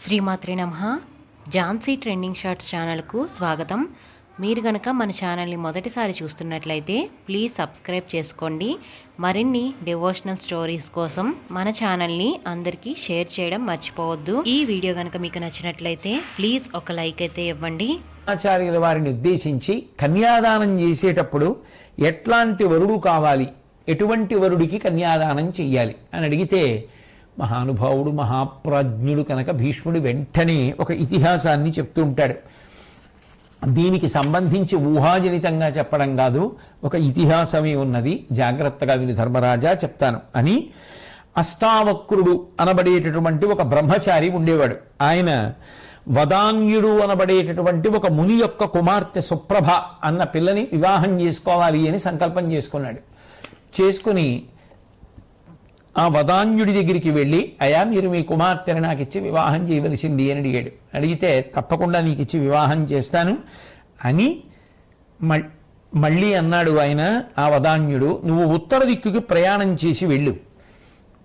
శ్రీమాత్రే నమః. Jhansi trending shorts ఛానల్కు స్వాగతం. మీరు గనక మన ఛానల్ని మొదటిసారి చూస్తున్నట్లయితే ప్లీజ్ సబ్స్క్రైబ్ చేసుకోండి. మరిన్ని డివోషనల్ స్టోరీస్ కోసం మన ఛానల్ని అందరికీ షేర్ చేయడం మర్చిపోవద్దు. ఈ వీడియో గనక మీకు నచ్చినట్లయితే ప్లీజ్ ఒక లైక్ అయితే ఇవ్వండి. ఆచార్యుల వారిని ఉద్దేశించి కన్యాదానం చేసేటప్పుడు ఎట్లాంటి వరుడు కావాలి, ఎటువంటి వరుడికి కన్యాదానం చెయ్యాలి అని అడిగితే మహానుభావుడు మహాప్రాజ్ఞుడు కనుక భీష్ముడు వెంటనే ఒక ఇతిహాసాన్ని చెప్తూ ఉంటాడు. దీనికి సంబంధించి ఊహాజనితంగా చెప్పడం కాదు, ఒక ఇతిహాసమే ఉన్నది, జాగ్రత్తగా విని ధర్మరాజా చెప్తాను అని. అష్టావక్రుడు అనబడేటటువంటి ఒక బ్రహ్మచారి ఉండేవాడు. ఆయన వదాన్యుడు అనబడేటటువంటి ఒక ముని యొక్క కుమార్తె సుప్రభ అన్న పిల్లని వివాహం చేసుకోవాలి అని సంకల్పం చేసుకున్నాడు. చేసుకుని ఆ వదాన్యుడి దగ్గరికి వెళ్ళి, అయా మీరు మీ కుమార్తెను నాకు ఇచ్చి వివాహం చేయవలసింది అని అడిగాడు. అడిగితే తప్పకుండా నీకు ఇచ్చి వివాహం చేస్తాను అని మళ్ళీ అన్నాడు ఆయన. ఆ వదాన్యుడు, నువ్వు ఉత్తర దిక్కుకి ప్రయాణం చేసి వెళ్ళు.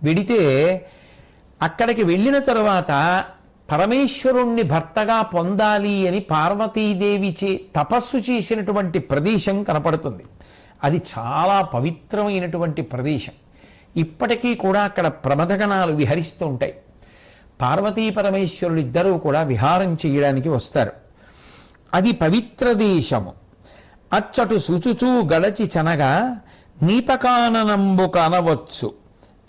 వెడితే అక్కడికి వెళ్ళిన తరువాత పరమేశ్వరుణ్ణి భర్తగా పొందాలి అని పార్వతీదేవి తపస్సు చేసినటువంటి ప్రదేశం కనపడుతుంది. అది చాలా పవిత్రమైనటువంటి ప్రదేశం. ఇప్పటికీ కూడా అక్కడ ప్రమథగణాలు విహరిస్తూ ఉంటాయి. పార్వతీ పరమేశ్వరులు ఇద్దరూ కూడా విహారం చేయడానికి వస్తారు. అది పవిత్ర దేశము. అచ్చటు సుచుచూ గడచి చనగా నీపకాననంబు కానవచ్చు,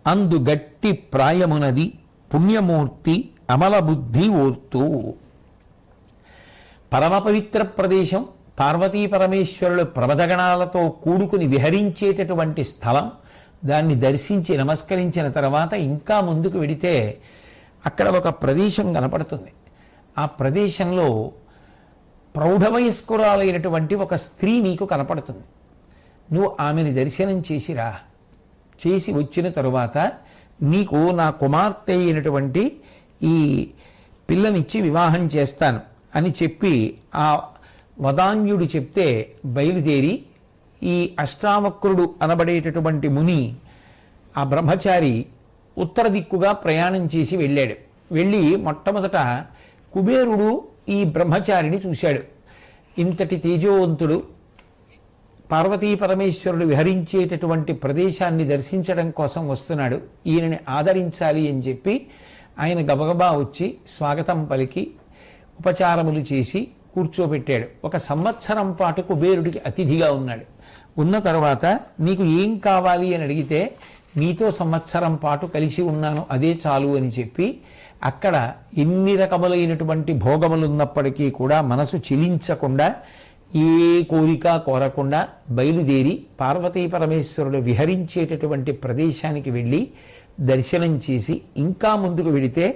అందు గట్టి ప్రాయమునది పుణ్యమూర్తి అమల బుద్ధి ఓర్తూ. పరమ పవిత్ర ప్రదేశం, పార్వతీ పరమేశ్వరులు ప్రమథగణాలతో కూడుకుని విహరించేటటువంటి స్థలం. దాన్ని దర్శించి నమస్కరించిన తర్వాత ఇంకా ముందుకు వెడితే అక్కడ ఒక ప్రదేశం కనపడుతుంది. ఆ ప్రదేశంలో ప్రౌఢవయస్కురాలైనటువంటి ఒక స్త్రీ నీకు కనపడుతుంది. నువ్వు ఆమెని దర్శనం చేసిరా. చేసి వచ్చిన తరువాత నీకు నా కుమార్తె అయినటువంటి ఈ పిల్లనిచ్చి వివాహం చేస్తాను అని చెప్పి ఆ వదాన్యుడు చెప్తే బయలుదేరి ఈ అష్టావక్రుడు అనబడేటటువంటి ముని, ఆ బ్రహ్మచారి ఉత్తర దిక్కుగా ప్రయాణం చేసి వెళ్ళాడు. వెళ్ళి మొట్టమొదట కుబేరుడు ఈ బ్రహ్మచారిని చూశాడు. ఇంతటి తేజోవంతుడు, పార్వతీ పరమేశ్వరుడు విహరించేటటువంటి ప్రదేశాన్ని దర్శించడం కోసం వస్తున్నాడు, ఈయనని ఆదరించాలి అని చెప్పి ఆయన గబగబా వచ్చి స్వాగతం పలికి ఉపచారములు చేసి కూర్చోబెట్టాడు. ఒక సంవత్సరం పాటు కుబేరుడికి అతిథిగా ఉన్నాడు. ఉన్న తర్వాత నీకు ఏం కావాలి అని అడిగితే నీతో సంవత్సరం పాటు కలిసి ఉన్నాను అదే చాలు అని చెప్పి అక్కడ ఎన్ని రకములైనటువంటి భోగములు ఉన్నప్పటికీ కూడా మనసు చెలించకుండా ఏ కోరిక కోరకుండా బయలుదేరి పార్వతీ పరమేశ్వరుడు విహరించేటటువంటి ప్రదేశానికి వెళ్ళి దర్శనం చేసి ఇంకా ముందుకు వెడితే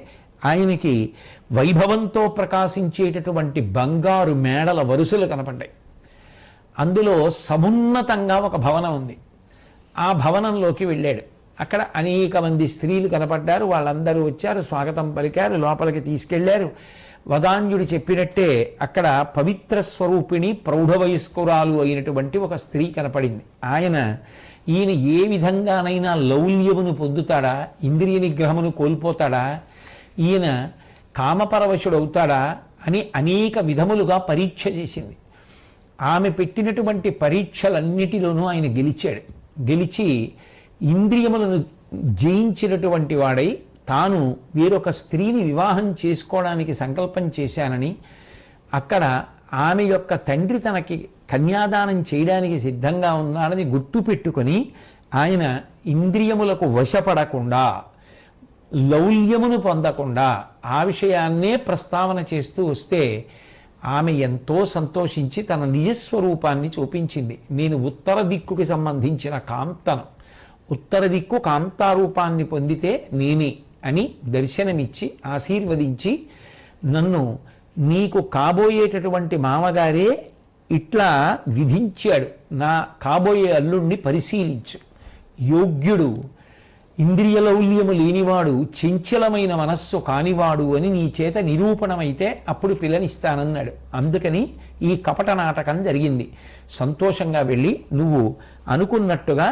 ఆయనకి వైభవంతో ప్రకాశించేటటువంటి బంగారు మేడల వరుసలు కనపడ్డాయి. అందులో సమున్నతంగా ఒక భవనం ఉంది. ఆ భవనంలోకి వెళ్ళాడు. అక్కడ అనేక మంది స్త్రీలు కనపడ్డారు. వాళ్ళందరూ వచ్చారు, స్వాగతం పలికారు, లోపలికి తీసుకెళ్లారు. వదాన్యుడు చెప్పినట్టే అక్కడ పవిత్ర స్వరూపిణి ప్రౌఢవయస్కురాలు అయినటువంటి ఒక స్త్రీ కనపడింది. ఈయన ఏ విధంగానైనా లౌల్యమును పొందుతాడా, ఇంద్రియ నిగ్రహమును కోల్పోతాడా, ఈయన కామపరవశుడవుతాడా అని అనేక విధములుగా పరీక్ష చేసింది. ఆమె పెట్టినటువంటి పరీక్షలన్నిటిలోనూ ఆయన గెలిచాడు. గెలిచి ఇంద్రియములను జయించినటువంటి వాడై తాను వేరొక స్త్రీని వివాహం చేసుకోవడానికి సంకల్పం చేశానని, అక్కడ ఆమె యొక్క తండ్రి తనకి కన్యాదానం చేయడానికి సిద్ధంగా ఉన్నాడని గుర్తు పెట్టుకొని ఆయన ఇంద్రియములకు వశపడకుండా, లౌల్యమును పొందకుండా ఆ విషయాన్నే ప్రస్తావన చేస్తూ వస్తే ఆమె ఎంతో సంతోషించి తన నిజస్వరూపాన్ని చూపించింది. నేను ఉత్తర దిక్కుకి సంబంధించిన కాంతను, ఉత్తర దిక్కు కాంతారూపాన్ని పొందితే నేనే అని దర్శనమిచ్చి ఆశీర్వదించి, నన్ను నీకు కాబోయేటటువంటి మామగారే ఇట్లా విధించాడు, నా కాబోయే అల్లుణ్ణి పరిశీలించు, యోగ్యుడు, ఇంద్రియలౌల్యము లేనివాడు, చంచలమైన మనస్సు కానివాడు అని నీ చేత నిరూపణమైతే అప్పుడు పిల్లనిస్తానన్నాడు. అందుకని ఈ కపట నాటకం జరిగింది. సంతోషంగా వెళ్ళి నువ్వు అనుకున్నట్టుగా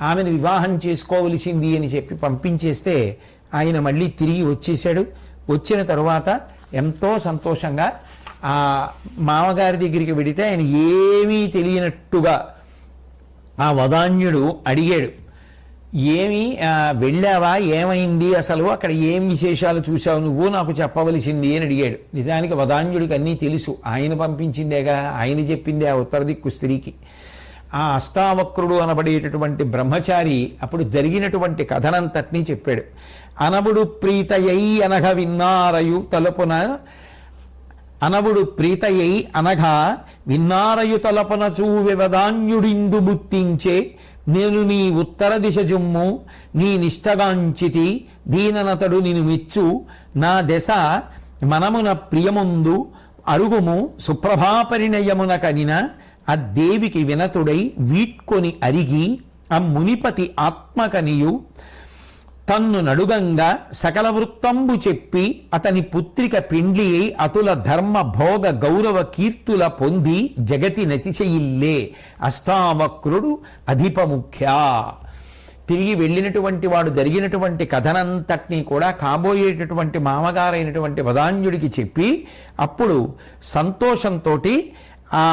ఆమెను వివాహం చేసుకోవలసింది అని చెప్పి పంపించేస్తే ఆయన మళ్ళీ తిరిగి వచ్చేశాడు. వచ్చిన తరువాత ఎంతో సంతోషంగా ఆ మామగారి దగ్గరికి వెడితే ఆయన ఏమీ తెలియనట్టుగా ఆ వదాన్యుడు అడిగాడు, ఏమి వెళ్ళావా, ఏమైంది అసలు, అక్కడ ఏం విశేషాలు చూసావు నువ్వు, నాకు చెప్పవలసింది అని అడిగాడు. నిజానికి వదాన్యుడికి అన్నీ తెలుసు, ఆయన పంపించిందేగా, ఆయన చెప్పిందే ఆ ఉత్తర దిక్కు స్త్రీకి. ఆ అష్టావక్రుడు అనబడేటటువంటి బ్రహ్మచారి అప్పుడు జరిగినటువంటి కథనంతటినీ చెప్పాడు. అనవుడు ప్రీతయై అనఘ విన్నారయు తలుపున, అనవుడు ప్రీతయై అనఘ విన్నారయు తలపున చూవెవదాన్యుడిందు బుత్తించే, నేను నీ ఉత్తర దిశ జుమ్ము నీ నిష్టగాంచితి, దీననతడు నిను మెచ్చు నా దశ మనమున ప్రియముందు అరుగుము సుప్రభాపరిణయమున కనిన, అద్దేవికి వినతుడై వీట్కొని అరిగి ఆ మునిపతి ఆత్మకనియు తన్ను నడుగంగా సకల వృత్తంబు చెప్పి అతని పుత్రిక పిండ్లి అయి అతుల ధర్మ భోగ గౌరవ కీర్తుల పొంది జగతి నతిశయిల్లే అష్టావక్రుడు అధిపముఖ్య. తిరిగి వెళ్ళినటువంటి వాడు జరిగినటువంటి కథనంతటినీ కూడా కాబోయేటటువంటి మామగారైనటువంటి వదాన్యుడికి చెప్పి అప్పుడు సంతోషంతో ఆ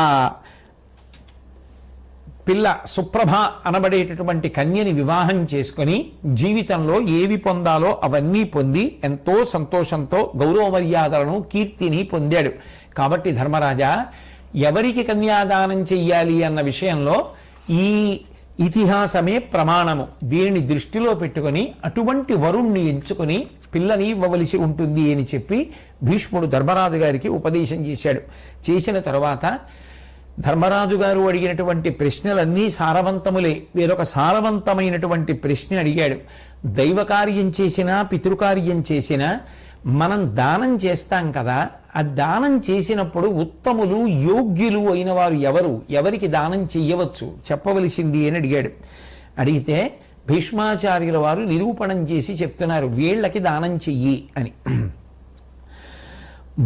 పిల్ల సుప్రభ అనబడేటటువంటి కన్యని వివాహం చేసుకొని జీవితంలో ఏవి పొందాలో అవన్నీ పొంది ఎంతో సంతోషంతో గౌరవ మర్యాదలను కీర్తిని పొందాడు. కాబట్టి ధర్మరాజా, ఎవరికి కన్యాదానం చెయ్యాలి అన్న విషయంలో ఈ ఇతిహాసమే ప్రమాణము. దీనిని దృష్టిలో పెట్టుకొని అటువంటి వరుణ్ణి ఎంచుకొని పిల్లని ఇవ్వవలసి ఉంటుంది అని చెప్పి భీష్ముడు ధర్మరాజు గారికి ఉపదేశం చేశాడు. చేసిన తర్వాత ధర్మరాజు గారు అడిగినటువంటి ప్రశ్నలన్నీ సారవంతములే. వేరొక సారవంతమైనటువంటి ప్రశ్న అడిగాడు. దైవకార్యం చేసినా పితృకార్యం చేసినా మనం దానం చేస్తాం కదా, ఆ దానం చేసినప్పుడు ఉత్తములు యోగ్యులు అయిన వారు ఎవరు, ఎవరికి దానం చెయ్యవచ్చు చెప్పవలసింది అని అడిగాడు. అడిగితే భీష్మాచార్యుల వారు నిరూపణం చేసి చెప్తున్నారు, వీళ్ళకి దానం చెయ్యి అని.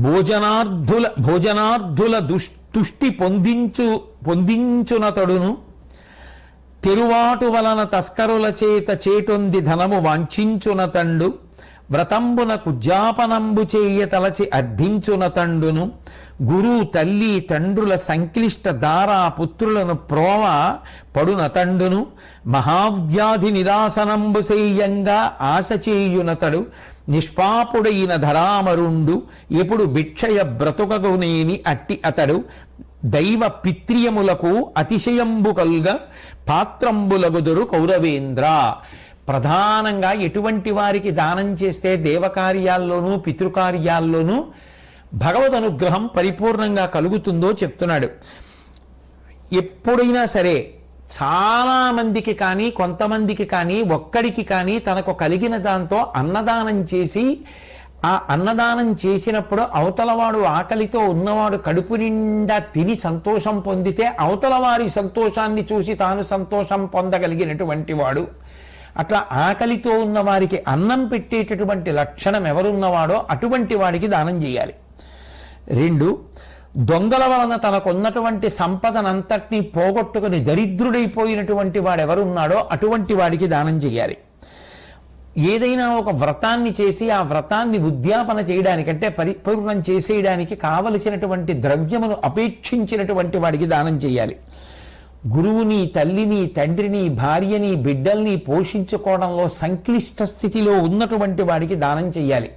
భోజనార్థుల తుష్టి పొందించునతడును, తెరువాటు వలన తస్కరుల చేత చేటొంది ధనము వాంఛించునతండు, వ్రతంబునకు జాపనంబు చేయ తలచి అర్థించునతండును, గురు తల్లి తండ్రుల సంక్లిష్ట దారా పుత్రులను ప్రోవ పడునతండును, మహావ్యాధి నిరాసనంబు సేయంగా ఆశ చేయునతడు, నిష్పాపుడైన ధరామరుండు ఎప్పుడు భిక్షయ బ్రతుకగునేని అట్టి అతడు, దైవ పిత్రియములకు అతిశయంబు కల్గ పాత్రంబులగుదురు కౌరవేంద్ర. ప్రధానంగా ఎటువంటి వారికి దానం చేస్తే దేవకార్యాల్లోనూ పితృకార్యాల్లోనూ భగవద్ అనుగ్రహం పరిపూర్ణంగా కలుగుతుందో చెప్తున్నాడు. ఎప్పుడైనా సరే చాలామందికి కానీ కొంతమందికి కానీ ఒక్కడికి కానీ తనకు కలిగిన దాంతో అన్నదానం చేసి ఆ అన్నదానం చేసినప్పుడు అవతలవాడు ఆకలితో ఉన్నవాడు కడుపు నిండా తిని సంతోషం పొందితే అవతల వారి సంతోషాన్ని చూసి తాను సంతోషం పొందగలిగినటువంటి వాడు. అట్లా ఆకలితో ఉన్న వారికి అన్నం పెట్టేటటువంటి లక్షణం ఎవరున్నవాడో అటువంటి వాడికి దానం చేయాలి. 2, దొంగల వలన తనకున్నటువంటి సంపదనంతటినీ పోగొట్టుకుని దరిద్రుడైపోయినటువంటి వాడెవరున్నాడో అటువంటి వాడికి దానం చేయాలి. ఏదైనా ఒక వ్రతాన్ని చేసి ఆ వ్రతాన్ని ఉద్యాపన చేయడానికంటే పరిపూర్ణం చేసేయడానికి కావలసినటువంటి ద్రవ్యమును అపేక్షించినటువంటి వాడికి దానం చేయాలి. గురువుని, తల్లిని, తండ్రిని, భార్యని, బిడ్డల్ని పోషించుకోవడంలో సంక్లిష్ట స్థితిలో ఉన్నటువంటి వాడికి దానం చేయాలి.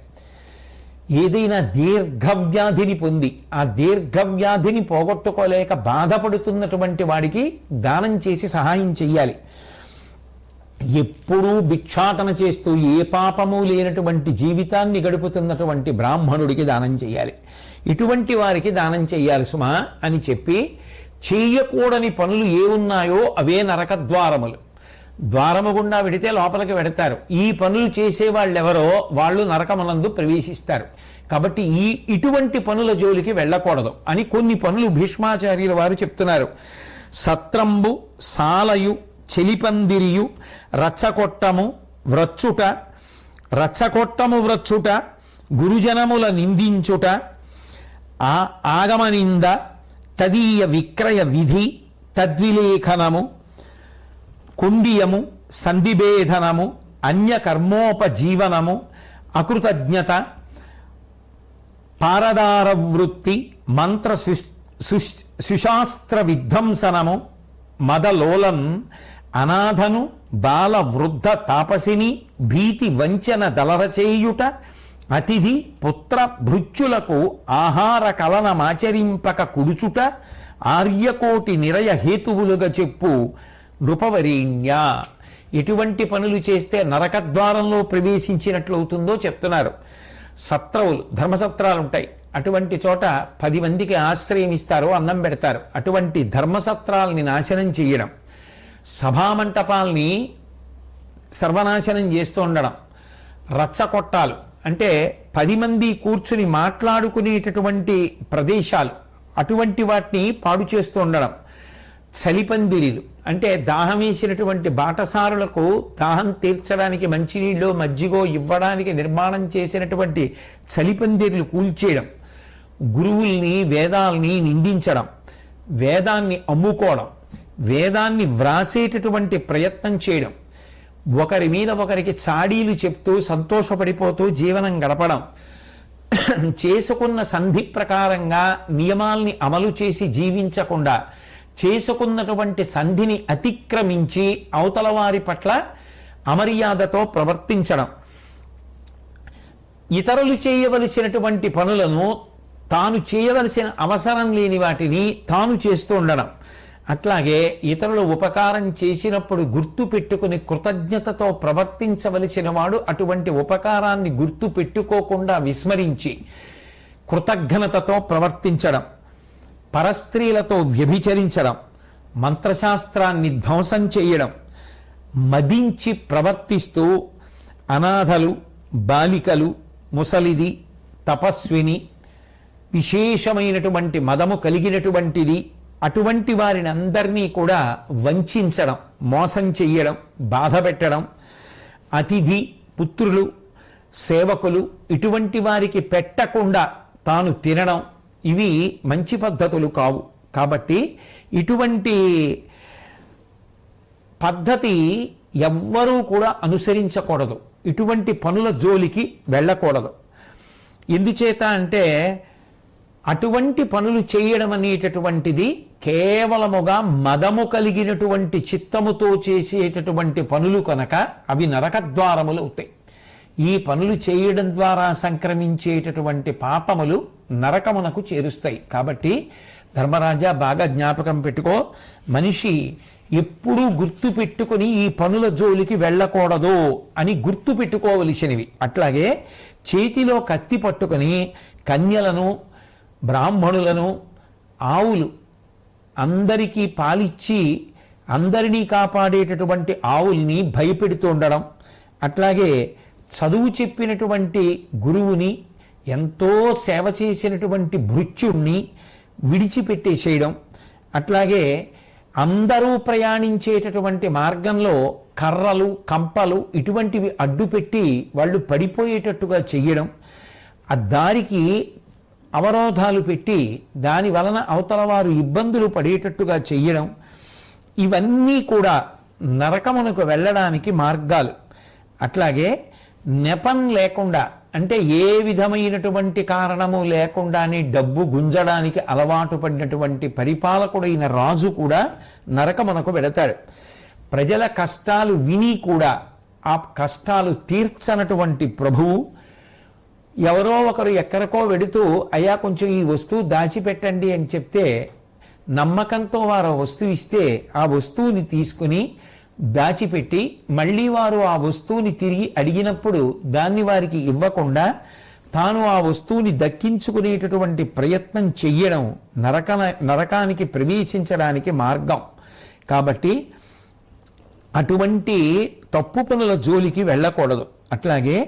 ఏదైనా దీర్ఘవ్యాధిని పొంది ఆ దీర్ఘవ్యాధిని పోగొట్టుకోలేక బాధపడుతున్నటువంటి వాడికి దానం చేసి సహాయం చెయ్యాలి. ఎప్పుడూ భిక్షాటన చేస్తూ ఏ పాపము లేనటువంటి జీవితాన్ని గడుపుతున్నటువంటి బ్రాహ్మణుడికి దానం చేయాలి. ఇటువంటి వారికి దానం చెయ్యాలి సుమా అని చెప్పి, చేయకూడని పనులు ఏ ఉన్నాయో అవే నరకద్వారములు. ద్వారము గుండా వెడితే లోపలికి వెడతారు. ఈ పనులు చేసేవాళ్ళెవరో వాళ్ళు నరకమునందు ప్రవేశిస్తారు. కాబట్టి ఇటువంటి పనుల జోలికి వెళ్ళకూడదు అని కొన్ని పనులు భీష్మాచార్యుల వారు చెప్తున్నారు. సత్రంబు, సాలయు, చెలిపందిరియు, రచ్చకొట్టము వ్రచ్చుట, గురుజనముల నిందించుట, ఆగమనింద, తదీయ విక్రయ విధి, తద్విలేఖనము, కుండియము, సంధిభేదనము, అన్యకర్మోపజీవనము, అకృతజ్ఞత, పారదార వృత్తి మంత్ర సుశాస్త్ర విధ్వంసనము మదలోలన్ అనాథను బాల వృద్ధ తాపసిని భీతి వంచన దలరచేయుట అతిథి పుత్ర భృత్యులకు ఆహార కలనమాచరింపక కుడుచుట ఆర్యకోటి నిరయ హేతువులుగా చెప్పు నృపవరీణ్య. ఎటువంటి పనులు చేస్తే నరకద్వారంలో ప్రవేశించినట్లవుతుందో చెప్తున్నారు. సత్రవులు, ధర్మసత్రాలు ఉంటాయి. అటువంటి చోట 10 మందికి ఆశ్రయం ఇస్తారు, అన్నం పెడతారు. అటువంటి ధర్మసత్రాలని నాశనం చేయడం, సభామంటపాల్ని సర్వనాశనం చేస్తూ ఉండడం, రచ్చకొట్టాలు అంటే 10 మంది కూర్చుని మాట్లాడుకునేటటువంటి ప్రదేశాలు, అటువంటి వాటిని పాడు చేస్తూ ఉండడం, చలిపందిరీలు అంటే దాహం వేసినటువంటి బాటసారులకు దాహం తీర్చడానికి మంచినీళ్ళు మజ్జిగో ఇవ్వడానికి నిర్మాణం చేసినటువంటి చలిపందిరీలు కూల్చేయడం, గురువుల్ని వేదాల్ని నిందించడం, వేదాన్ని అమ్ముకోవడం, వేదాన్ని వ్రాసేటటువంటి ప్రయత్నం చేయడం, ఒకరి మీద ఒకరికి చాడీలు చెప్తూ సంతోషపడిపోతూ జీవనం గడపడం, చేసుకున్న సంధి ప్రకారంగా నియమాల్ని అమలు చేసి జీవించకుండా చేసుకున్నటువంటి సంధిని అతిక్రమించి అవతల వారి పట్ల అమర్యాదతో ప్రవర్తించడం, ఇతరులు చేయవలసినటువంటి పనులను తాను చేయవలసిన అవసరం లేని వాటిని తాను చేస్తూ ఉండడం, అట్లాగే ఇతరులు ఉపకారం చేసినప్పుడు గుర్తు పెట్టుకుని కృతజ్ఞతతో ప్రవర్తించవలసిన వాడు అటువంటి ఉపకారాన్ని గుర్తు పెట్టుకోకుండా విస్మరించి కృతజ్ఞతతో ప్రవర్తించడం, పరస్త్రీలతో వ్యభిచరించడం, మంత్రశాస్త్రాన్ని ధ్వంసం చేయడం, మదించి ప్రవర్తిస్తూ అనాథలు, బాలికలు, ముసలిది, తపస్విని, విశేషమైనటువంటి మదము కలిగినటువంటిది, అటువంటి వారిని అందరినీ కూడా వంచడం, మోసం చెయ్యడం, బాధ పెట్టడం, అతిథి, పుత్రులు, సేవకులు ఇటువంటి వారికి పెట్టకుండా తాను తినడం, ఇవి మంచి పద్ధతులు కావు. కాబట్టి ఇటువంటి పద్ధతి ఎవ్వరూ కూడా అనుసరించకూడదు. ఇటువంటి పనుల జోలికి వెళ్ళకూడదు. ఎందుచేత అంటే అటువంటి పనులు చేయడం అనేటటువంటిది కేవలముగా మదము కలిగినటువంటి చిత్తముతో చేసేటటువంటి పనులు కనుక అవి నరకద్వారములు అవుతాయి. ఈ పనులు చేయడం ద్వారా సంక్రమించేటటువంటి పాపములు నరకమునకు చేరుస్తాయి. కాబట్టి ధర్మరాజా బాగా జ్ఞాపకం పెట్టుకో, మనిషి ఎప్పుడూ గుర్తు పెట్టుకుని ఈ పనుల జోలికి వెళ్ళకూడదు అని గుర్తు పెట్టుకోవలసినవి. అట్లాగే చేతిలో కత్తి పట్టుకొని కన్యలను, బ్రాహ్మణులను, ఆవులు అందరికీ పాలిచ్చి అందరినీ కాపాడేటటువంటి ఆవుల్ని భయపెడుతూ ఉండడం, అట్లాగే చదువు చెప్పినటువంటి గురువుని, ఎంతో సేవ చేసినటువంటి భృత్యుణ్ణి విడిచిపెట్టేసేయడం, అట్లాగే అందరూ ప్రయాణించేటటువంటి మార్గంలో కర్రలు, కంపలు ఇటువంటివి అడ్డుపెట్టి వాళ్ళు పడిపోయేటట్టుగా చెయ్యడం, ఆ దారికి అవరోధాలు పెట్టి దాని వలన అవతల వారు ఇబ్బందులు పడేటట్టుగా చెయ్యడం, ఇవన్నీ కూడా నరకమునకు వెళ్ళడానికి మార్గాలు. అట్లాగే నెపం లేకుండా అంటే ఏ విధమైనటువంటి కారణము లేకుండానే డబ్బు గుంజడానికి అలవాటు పడినటువంటి పరిపాలకుడైన రాజు కూడా నరకమునకు వెళతాడు. ప్రజల కష్టాలు విని కూడా ఆ కష్టాలు తీర్చనటువంటి ప్రభువు ఎవరో ఒకరు ఎక్కడికో వెడుతూ అయ్యా కొంచెం ఈ వస్తువు దాచిపెట్టండి అని చెప్తే నమ్మకంతో వారు వస్తువు ఇస్తే ఆ వస్తువుని తీసుకుని దాచిపెట్టి మళ్ళీ వారు ఆ వస్తువుని తిరిగి అడిగినప్పుడు దాన్ని వారికి ఇవ్వకుండా తాను ఆ వస్తువుని దక్కించుకునేటటువంటి ప్రయత్నం చెయ్యడం నరకానికి ప్రవేశించడానికి మార్గం. కాబట్టి అటువంటి తప్పు పనుల జోలికి వెళ్ళకూడదు. అట్లాగే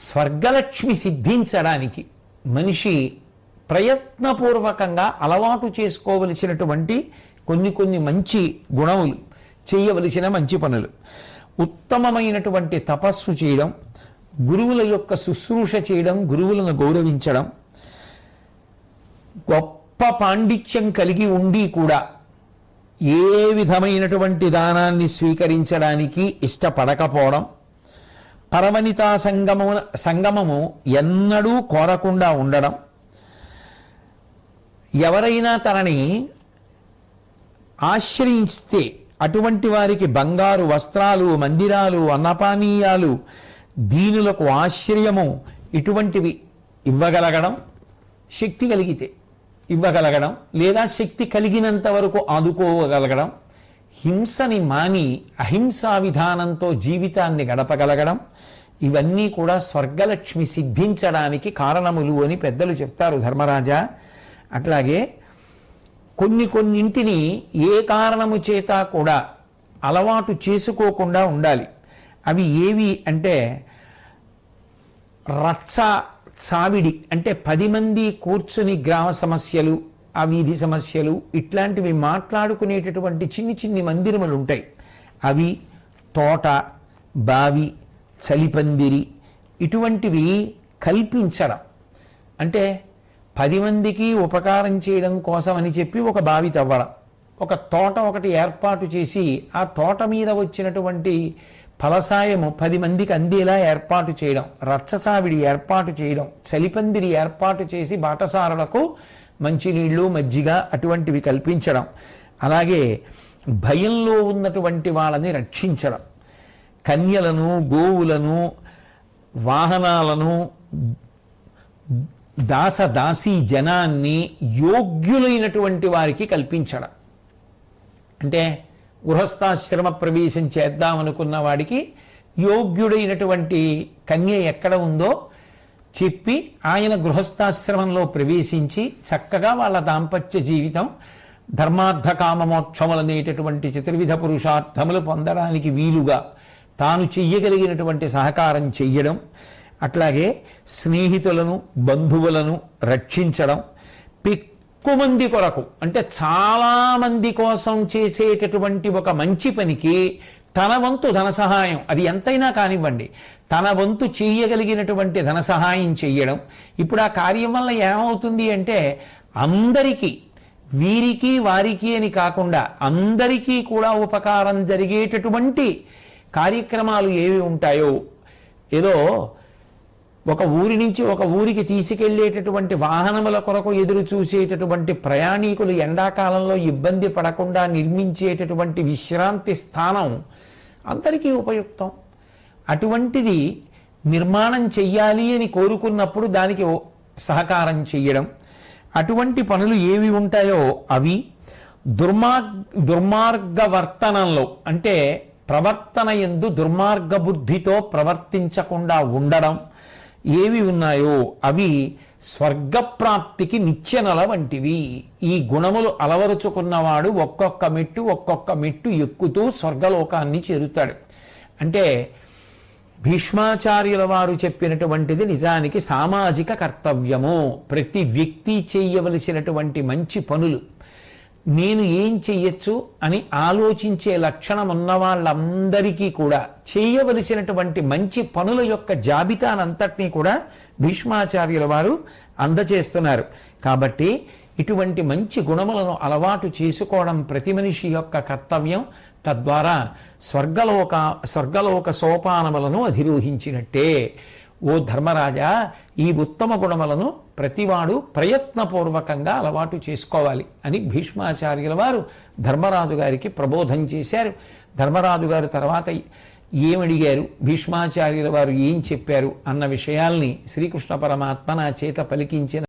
స్వర్గలక్ష్మి సిద్ధించడానికి మనిషి ప్రయత్నపూర్వకంగా అలవాటు చేసుకోవలసినటువంటి కొన్ని మంచి గుణములు, చేయవలసిన మంచి పనులు, ఉత్తమమైనటువంటి తపస్సు చేయడం, గురువుల యొక్క శుశ్రూష చేయడం, గురువులను గౌరవించడం, గొప్ప పాండిత్యం కలిగి ఉండి కూడా ఏ విధమైనటువంటి దానాన్ని స్వీకరించడానికి ఇష్టపడకపోవడం, పరవనితా సంగమము ఎన్నడూ కోరకుండా ఉండడం, ఎవరైనా తనని ఆశ్రయిస్తే అటువంటి వారికి బంగారు వస్త్రాలు, మందిరాలు, అన్నపానీయాలు, దీనులకు ఆశ్రయము ఇటువంటివి ఇవ్వగలగడం, శక్తి కలిగితే ఇవ్వగలగడం, లేదా శక్తి కలిగినంత వరకు ఆదుకోగలగడం, హింసని మాని అహింసా విధానంతో జీవితాన్ని గడపగలగడం, ఇవన్నీ కూడా స్వర్గలక్ష్మి సిద్ధించడానికి కారణములు అని పెద్దలు చెప్తారు ధర్మరాజా. అట్లాగే కొన్నింటిని ఏ కారణము చేత కూడా అలవాటు చేసుకోకుండా ఉండాలి. అవి ఏవి అంటే రచ్చ సావిడి, అంటే 10 మంది కూర్చుని గ్రామ సమస్యలు, ఆ వీధి సమస్యలు, ఇట్లాంటివి మాట్లాడుకునేటటువంటి చిన్ని మందిరములు ఉంటాయి. అవి తోట, బావి, చలిపందిరి ఇటువంటివి కల్పించడం. అంటే 10 మందికి ఉపకారం చేయడం కోసం అని చెప్పి ఒక బావి తవ్వడం, ఒక తోట ఒకటి ఏర్పాటు చేసి ఆ తోట మీద వచ్చినటువంటి ఫలసాయము 10 మందికి అందేలా ఏర్పాటు చేయడం, రచ్చసావిడి ఏర్పాటు చేయడం, చలిపందిరి ఏర్పాటు చేసి బాటసారులకు మంచినీళ్ళు, మజ్జిగ అటువంటివి కల్పించడం. అలాగే భయంలో ఉన్నటువంటి వాళ్ళని రక్షించడం, కన్యలను, గోవులను, వాహనాలను, దాసీ జనాన్ని యోగ్యులైనటువంటి వారికి కల్పించడం. అంటే గృహస్థాశ్రమ ప్రవేశం చేద్దామనుకున్న వాడికి యోగ్యుడైనటువంటి కన్య ఎక్కడ ఉందో చెప్పి ఆయన గృహస్థాశ్రమంలో ప్రవేశించి చక్కగా వాళ్ళ దాంపత్య జీవితం ధర్మార్థ కామమోక్షములనేటటువంటి చతుర్విధ పురుషార్థములు పొందడానికి వీలుగా తాను చెయ్యగలిగినటువంటి సహకారం చెయ్యడం. అట్లాగే స్నేహితులను, బంధువులను రక్షించడం, ఎక్కువమంది కొరకు అంటే చాలామంది కోసం చేసేటటువంటి ఒక మంచి పనికి తన వంతు ధన సహాయం, అది ఎంతైనా కానివ్వండి, తన వంతు చేయగలిగినటువంటి ధన సహాయం చెయ్యడం. ఇప్పుడు ఆ కార్యం వల్ల ఏమవుతుంది అంటే అందరికీ, వీరికి వారికి అని కాకుండా అందరికీ కూడా ఉపకారం జరిగేటటువంటి కార్యక్రమాలు ఏవి ఉంటాయో, ఏదో ఒక ఊరి నుంచి ఒక ఊరికి తీసుకెళ్లేటటువంటి వాహనముల కొరకు ఎదురు చూసేటటువంటి ప్రయాణికులు ఎండాకాలంలో ఇబ్బంది పడకుండా నిర్మించేటటువంటి విశ్రాంతి స్థానం అందరికీ ఉపయుక్తం. అటువంటిది నిర్మాణం చెయ్యాలి అని కోరుకున్నప్పుడు దానికి సహకారం చెయ్యడం. అటువంటి పనులు ఏవి ఉంటాయో అవి. దుర్మార్గవర్తనంలో అంటే ప్రవర్తన యందు దుర్మార్గ బుద్ధితో ప్రవర్తించకుండా ఉండడం ఏవి ఉన్నాయో అవి స్వర్గప్రాప్తికి నిచ్చెనల వంటివి. ఈ గుణములు అలవరుచుకున్నవాడు ఒక్కొక్క మెట్టు ఎక్కుతూ స్వర్గలోకాన్ని చేరుతాడు. అంటే భీష్మాచార్యుల వారు చెప్పినటువంటిది నిజానికి సామాజిక కర్తవ్యము. ప్రతి వ్యక్తి చేయవలసినటువంటి మంచి పనులు, నేను ఏం చెయ్యొచ్చు అని ఆలోచించే లక్షణం ఉన్న వాళ్ళందరికీ కూడా చేయవలసినటువంటి మంచి పనుల యొక్క జాబితానంతటినీ కూడా భీష్మాచార్యుల వారు అందజేస్తున్నారు. కాబట్టి ఇటువంటి మంచి గుణములను అలవాటు చేసుకోవడం ప్రతి మనిషి యొక్క కర్తవ్యం. తద్వారా స్వర్గలోక సోపానములను అధిరోహించినట్టే. ఓ ధర్మరాజా, ఈ ఉత్తమ గుణములను ప్రతివాడు ప్రయత్నపూర్వకంగా అలవాటు చేసుకోవాలి అని భీష్మాచార్యుల వారు ధర్మరాజు గారికి ప్రబోధం చేశారు. ధర్మరాజు గారు తర్వాత ఏమడిగారు, భీష్మాచార్యుల వారు ఏం చెప్పారు అన్న విషయాల్ని శ్రీకృష్ణ పరమాత్మ నా చేత పలికించిన